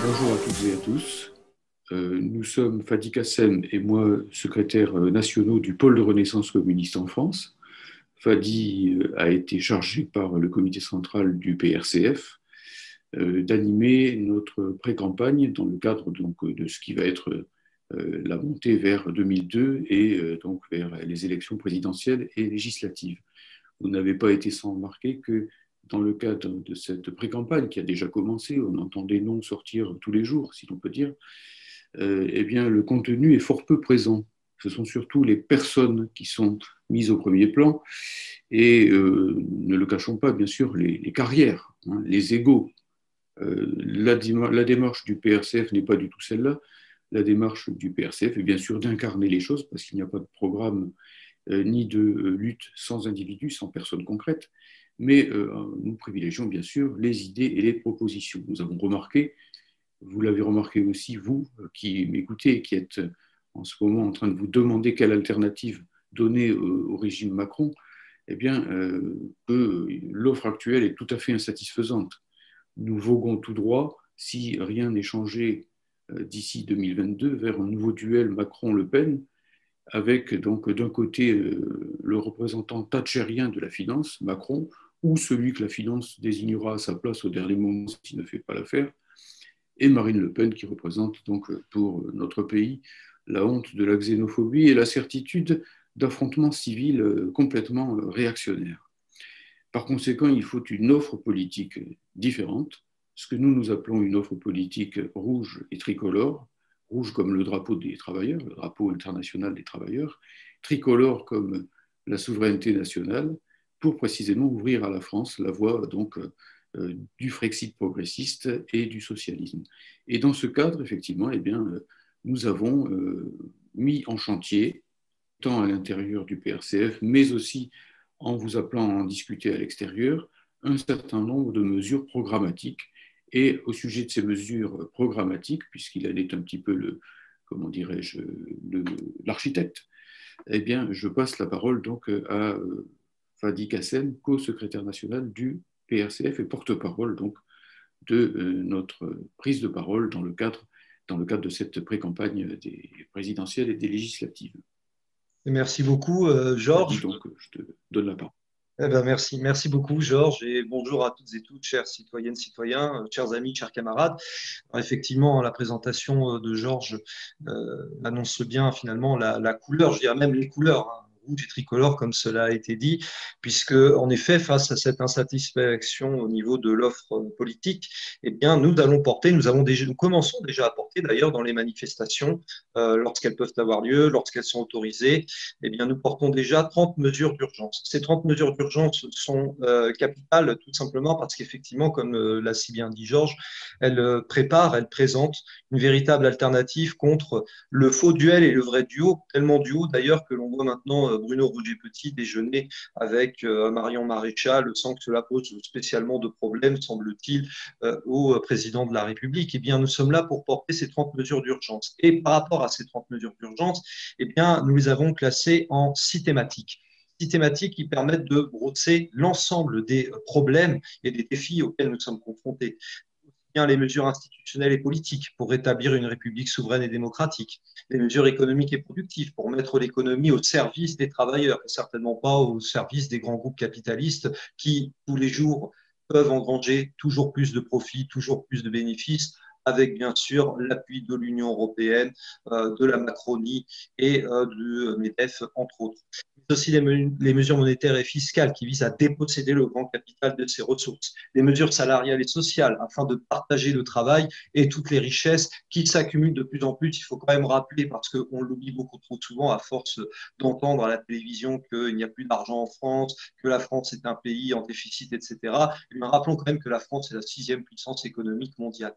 Bonjour à toutes et à tous. Nous sommes Fadi Kassem et moi, secrétaires nationaux du pôle de Renaissance communiste en France. Fadi a été chargé par le comité central du PRCF d'animer notre pré-campagne dans le cadre donc, de ce qui va être la montée vers 2002 et donc vers les élections présidentielles et législatives. Vous n'avez pas été sans remarquer que dans le cadre de cette pré-campagne qui a déjà commencé, on entend des noms sortir tous les jours, si l'on peut dire, eh bien, le contenu est fort peu présent. Ce sont surtout les personnes qui sont mises au premier plan et, ne le cachons pas, bien sûr, les carrières, hein, les égaux. La démarche du PRCF n'est pas du tout celle-là. La démarche du PRCF est bien sûr d'incarner les choses parce qu'il n'y a pas de programme ni de lutte sans individu, sans personne concrète, mais nous privilégions bien sûr les idées et les propositions. Nous avons remarqué, vous l'avez remarqué aussi, vous qui m'écoutez et qui êtes en ce moment en train de vous demander quelle alternative donner au régime Macron, eh bien, que l'offre actuelle est tout à fait insatisfaisante. Nous voguons tout droit, si rien n'est changé d'ici 2022, vers un nouveau duel Macron-Le Pen, avec donc d'un côté le représentant thatchérien de la finance, Macron, ou celui que la finance désignera à sa place au dernier moment s'il ne fait pas l'affaire, et Marine Le Pen qui représente donc pour notre pays la honte de la xénophobie et la certitude d'affrontements civils complètement réactionnaires. Par conséquent, il faut une offre politique différente, ce que nous appelons une offre politique rouge et tricolore, rouge comme le drapeau des travailleurs, le drapeau international des travailleurs, tricolore comme la souveraineté nationale, pour précisément ouvrir à la France la voie donc du Frexit progressiste et du socialisme. Et dans ce cadre, effectivement, eh bien, nous avons mis en chantier, tant à l'intérieur du PRCF, mais aussi en vous appelant à en discuter à l'extérieur, un certain nombre de mesures programmatiques. Et au sujet de ces mesures programmatiques, puisqu'il en est un petit peu le, comment dirais-je, l'architecte, eh bien, je passe la parole donc à Fadi Kassem, co-secrétaire national du PRCF et porte-parole donc de notre prise de parole dans le cadre de cette pré-campagne des présidentielles et des législatives. Merci beaucoup, Fadi, Georges. donc, je te donne la parole. Merci beaucoup, Georges, et bonjour à toutes et tous, chers citoyennes, citoyens, chers amis, chers camarades. Alors, effectivement, la présentation de Georges annonce bien finalement la couleur, je dirais même les couleurs, hein, rouge et tricolore, comme cela a été dit, puisque en effet, face à cette insatisfaction au niveau de l'offre politique, eh bien, nous commençons déjà à porter d'ailleurs dans les manifestations, lorsqu'elles peuvent avoir lieu, lorsqu'elles sont autorisées, eh bien, nous portons déjà 30 mesures d'urgence. Ces 30 mesures d'urgence sont capitales tout simplement parce qu'effectivement, comme l'a si bien dit Georges, elles présentent une véritable alternative contre le faux duel et le vrai duo, tellement duo d'ailleurs que l'on voit maintenant Bruno Roger-Petit déjeuner avec Marion Maréchal sans que cela pose spécialement de problème, semble-t-il, au président de la République. Eh bien, nous sommes là pour porter ces 30 mesures d'urgence. Et par rapport à ces 30 mesures d'urgence, eh bien, nous les avons classées en 6 thématiques. 6 thématiques qui permettent de brosser l'ensemble des problèmes et des défis auxquels nous sommes confrontés. Bien les mesures institutionnelles et politiques pour rétablir une république souveraine et démocratique, les mesures économiques et productives pour mettre l'économie au service des travailleurs et certainement pas au service des grands groupes capitalistes qui, tous les jours, peuvent engranger toujours plus de profits, toujours plus de bénéfices, avec bien sûr l'appui de l'Union européenne, de la Macronie et du MEDEF, entre autres. Mais aussi les mesures monétaires et fiscales qui visent à déposséder le grand capital de ses ressources, les mesures salariales et sociales afin de partager le travail et toutes les richesses qui s'accumulent de plus en plus. Il faut quand même rappeler, parce qu'on l'oublie beaucoup trop souvent à force d'entendre à la télévision qu'il n'y a plus d'argent en France, que la France est un pays en déficit, etc. Mais rappelons quand même que la France est la 6e puissance économique mondiale.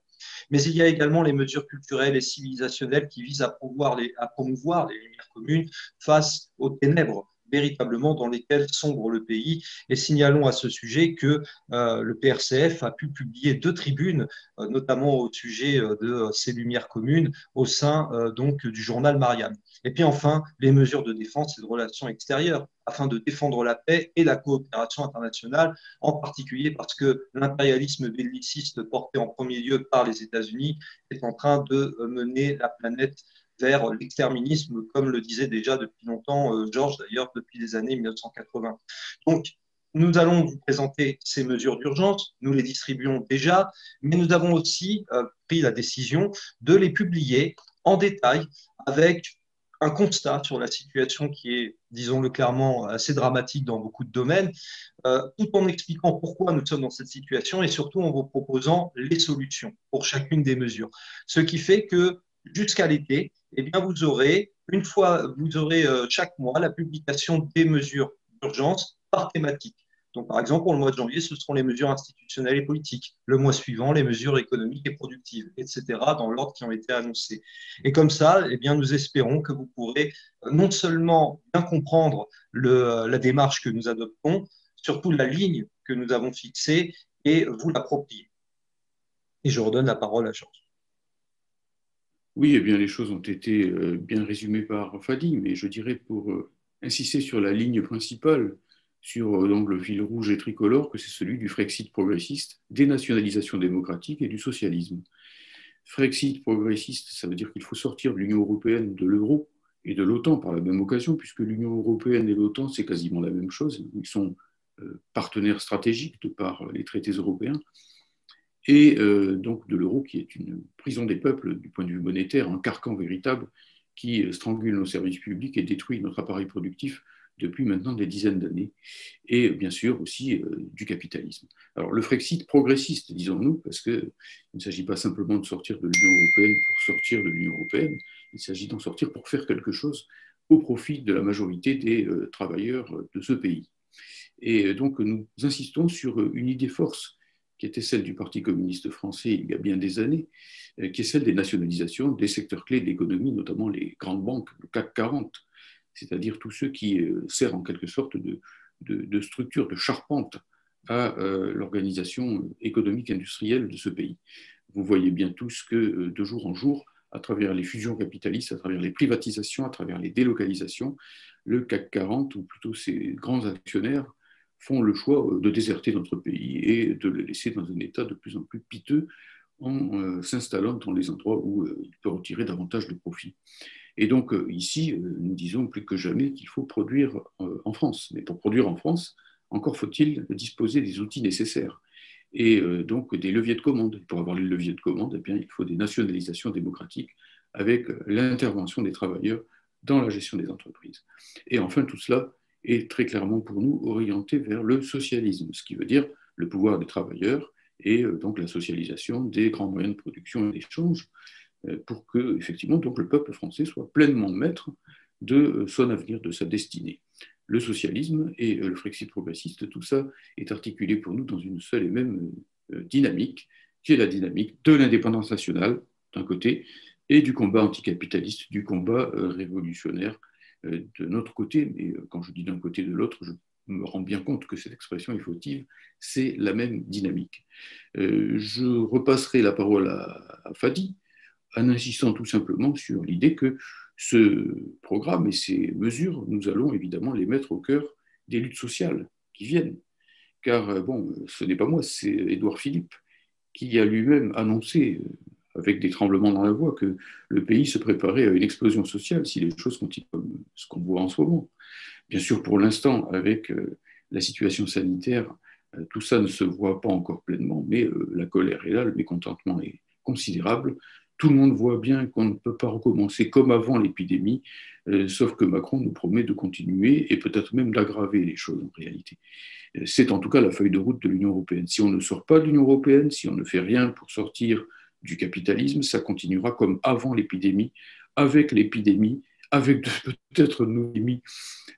Mais il y a également les mesures culturelles et civilisationnelles qui visent à promouvoir les lumières communes face aux ténèbres véritablement dans lesquelles sombre le pays. Et signalons à ce sujet que le PRCF a pu publier 2 tribunes, notamment au sujet de ces lumières communes, au sein donc du journal Marianne. Et puis enfin, les mesures de défense et de relations extérieures, afin de défendre la paix et la coopération internationale, en particulier parce que l'impérialisme belliciste porté en premier lieu par les États-Unis est en train de mener la planète vers l'exterminisme, comme le disait déjà depuis longtemps Georges, d'ailleurs, depuis les années 1980. Donc, nous allons vous présenter ces mesures d'urgence, nous les distribuons déjà, mais nous avons aussi pris la décision de les publier en détail avec un constat sur la situation qui est, disons-le clairement, assez dramatique dans beaucoup de domaines, tout en expliquant pourquoi nous sommes dans cette situation et surtout en vous proposant les solutions pour chacune des mesures. Ce qui fait que jusqu'à l'été, eh bien, vous aurez chaque mois la publication des mesures d'urgence par thématique. Donc, par exemple, pour le mois de janvier, ce seront les mesures institutionnelles et politiques. Le mois suivant, les mesures économiques et productives, etc., dans l'ordre qui ont été annoncés. Et comme ça, eh bien, nous espérons que vous pourrez non seulement bien comprendre la démarche que nous adoptons, surtout la ligne que nous avons fixée, et vous l'approprier. Et je redonne la parole à Georges. Oui, eh bien, les choses ont été bien résumées par Fadi, mais je dirais pour insister sur la ligne principale, sur donc, le fil rouge et tricolore, que c'est celui du Frexit progressiste, dénationalisation démocratique et du socialisme. Frexit progressiste, ça veut dire qu'il faut sortir de l'Union européenne, de l'euro et de l'OTAN par la même occasion, puisque l'Union européenne et l'OTAN, c'est quasiment la même chose. Ils sont partenaires stratégiques de par les traités européens. Et donc de l'euro qui est une prison des peuples du point de vue monétaire, un carcan véritable qui strangule nos services publics et détruit notre appareil productif depuis maintenant des dizaines d'années, et bien sûr aussi du capitalisme. Alors le Frexit progressiste, disons-nous, parce qu'il ne s'agit pas simplement de sortir de l'Union européenne pour sortir de l'Union européenne, il s'agit d'en sortir pour faire quelque chose au profit de la majorité des travailleurs de ce pays. Et donc nous insistons sur une idée force qui était celle du Parti communiste français il y a bien des années, qui est celle des nationalisations des secteurs clés de l'économie, notamment les grandes banques, le CAC 40, c'est-à-dire tous ceux qui servent en quelque sorte de structure, de charpente à l'organisation économique industrielle de ce pays. Vous voyez bien tous que de jour en jour, à travers les fusions capitalistes, à travers les privatisations, à travers les délocalisations, le CAC 40, ou plutôt ses grands actionnaires, font le choix de déserter notre pays et de le laisser dans un état de plus en plus piteux en s'installant dans les endroits où il peut retirer davantage de profit. Et donc ici, nous disons plus que jamais qu'il faut produire en France. Mais pour produire en France, encore faut-il disposer des outils nécessaires et donc des leviers de commande. Pour avoir les leviers de commande, eh bien, il faut des nationalisations démocratiques avec l'intervention des travailleurs dans la gestion des entreprises. Et enfin, tout cela est très clairement pour nous orienté vers le socialisme, ce qui veut dire le pouvoir des travailleurs et donc la socialisation des grands moyens de production et d'échange pour que, effectivement, donc, le peuple français soit pleinement maître de son avenir, de sa destinée. Le socialisme et le Frexit progressiste, tout ça est articulé pour nous dans une seule et même dynamique, qui est la dynamique de l'indépendance nationale, d'un côté, et du combat anticapitaliste, du combat révolutionnaire de notre côté. Mais quand je dis d'un côté et de l'autre, je me rends bien compte que cette expression est fautive, c'est la même dynamique. Je repasserai la parole à Fadi, en insistant tout simplement sur l'idée que ce programme et ces mesures, nous allons évidemment les mettre au cœur des luttes sociales qui viennent. Car, bon, ce n'est pas moi, c'est Édouard Philippe qui a lui-même annoncé, avec des tremblements dans la voix, que le pays se préparait à une explosion sociale si les choses continuent comme ce qu'on voit en ce moment. Bien sûr, pour l'instant, avec la situation sanitaire, tout ça ne se voit pas encore pleinement, mais la colère est là, le mécontentement est considérable. Tout le monde voit bien qu'on ne peut pas recommencer comme avant l'épidémie, sauf que Macron nous promet de continuer et peut-être même d'aggraver les choses en réalité. C'est en tout cas la feuille de route de l'Union européenne. Si on ne sort pas de l'Union européenne, si on ne fait rien pour sortir du capitalisme, ça continuera comme avant l'épidémie, avec peut-être nos ennemis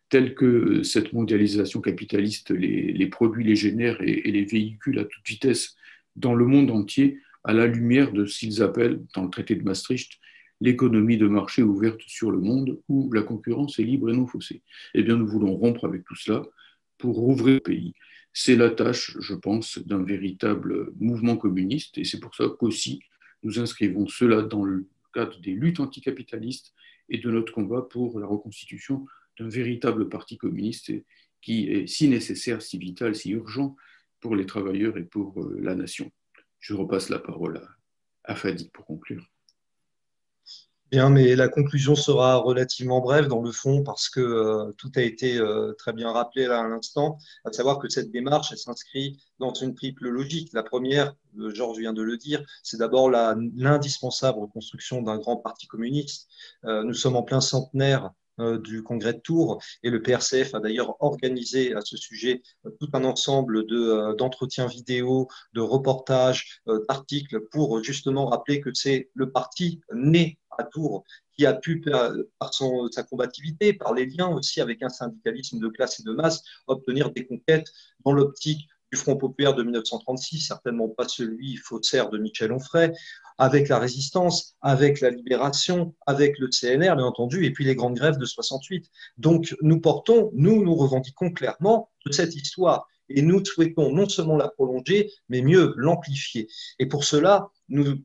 tels que cette mondialisation capitaliste les produits les génère et les véhiculent à toute vitesse dans le monde entier, à la lumière de ce qu'ils appellent, dans le traité de Maastricht, l'économie de marché ouverte sur le monde où la concurrence est libre et non faussée. Eh bien, nous voulons rompre avec tout cela pour rouvrir le pays. C'est la tâche, je pense, d'un véritable mouvement communiste et c'est pour ça qu'aussi nous inscrivons cela dans le cadre des luttes anticapitalistes et de notre combat pour la reconstitution d'un véritable parti communiste qui est si nécessaire, si vital, si urgent pour les travailleurs et pour la nation. Je repasse la parole à Fadi pour conclure. Bien, mais la conclusion sera relativement brève dans le fond parce que tout a été très bien rappelé là à l'instant, à savoir que cette démarche, elle s'inscrit dans une triple logique. La première, Georges vient de le dire, c'est d'abord l'indispensable reconstruction d'un grand parti communiste. Nous sommes en plein centenaire du congrès de Tours et le PRCF a d'ailleurs organisé à ce sujet tout un ensemble d'entretiens vidéo, de reportages, d'articles pour justement rappeler que c'est le parti né à Tours qui a pu, par sa combativité, par les liens aussi avec un syndicalisme de classe et de masse, obtenir des conquêtes dans l'optique du Front populaire de 1936, certainement pas celui faussaire de Michel Onfray, avec la résistance, avec la libération, avec le CNR, bien entendu, et puis les grandes grèves de 68. Donc, nous revendiquons clairement de cette histoire. Et nous souhaitons non seulement la prolonger, mais mieux l'amplifier. Et pour cela, nous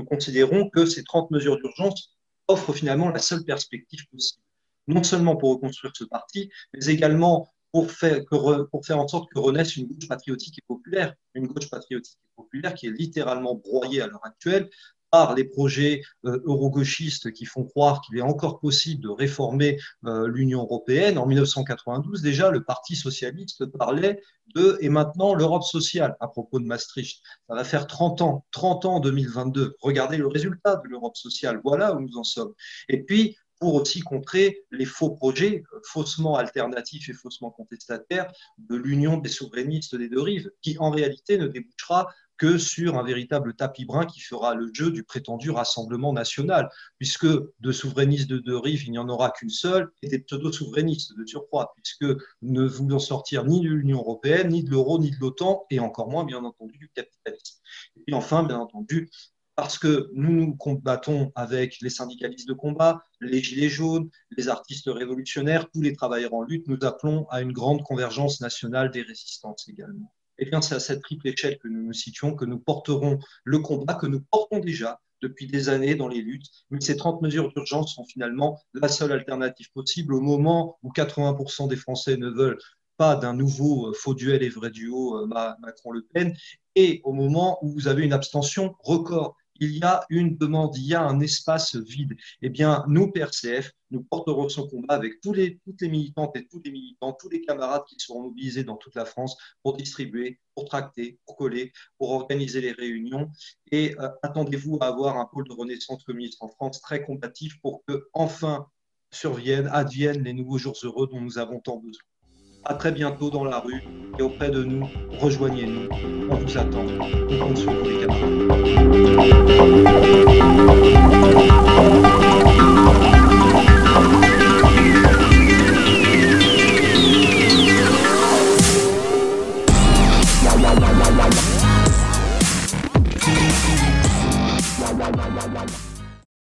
considérons que ces 30 mesures d'urgence offrent finalement la seule perspective possible. Non seulement pour reconstruire ce parti, mais également pour faire en sorte que renaisse une gauche patriotique et populaire, une gauche patriotique et populaire qui est littéralement broyée à l'heure actuelle par les projets euro-gauchistes qui font croire qu'il est encore possible de réformer l'Union européenne. En 1992, déjà, le Parti socialiste parlait de « et maintenant l'Europe sociale » à propos de Maastricht. Ça va faire 30 ans en 2022. Regardez le résultat de l'Europe sociale. Voilà où nous en sommes. Et puis, pour aussi contrer les faux projets, faussement alternatifs et faussement contestataires de l'union des souverainistes des deux rives, qui en réalité ne débouchera que sur un véritable tapis brun qui fera le jeu du prétendu Rassemblement national, puisque de souverainistes de deux rives, il n'y en aura qu'une seule, et des pseudo-souverainistes de surcroît, puisque ne voulant sortir ni de l'Union européenne, ni de l'euro, ni de l'OTAN, et encore moins, bien entendu, du capitalisme. Et puis enfin, bien entendu, parce que nous combattons avec les syndicalistes de combat, les gilets jaunes, les artistes révolutionnaires, tous les travailleurs en lutte, nous appelons à une grande convergence nationale des résistances également. Eh bien, c'est à cette triple échelle que nous nous situons, que nous porterons le combat, que nous portons déjà depuis des années dans les luttes. Mais ces 30 mesures d'urgence sont finalement la seule alternative possible au moment où 80% des Français ne veulent pas d'un nouveau faux duel et vrai duo Macron-Le Pen, et au moment où vous avez une abstention record. Il y a une demande, il y a un espace vide. Eh bien, nous, PRCF, nous porterons ce combat avec toutes les militantes et tous les militants, tous les camarades qui seront mobilisés dans toute la France pour distribuer, pour tracter, pour coller, pour organiser les réunions. Et attendez-vous à avoir un pôle de renaissance communiste en France très combatif pour que, enfin, adviennent les nouveaux jours heureux dont nous avons tant besoin. À très bientôt dans la rue et auprès de nous. Rejoignez-nous. On vous attend. On compte sur vous, les camarades.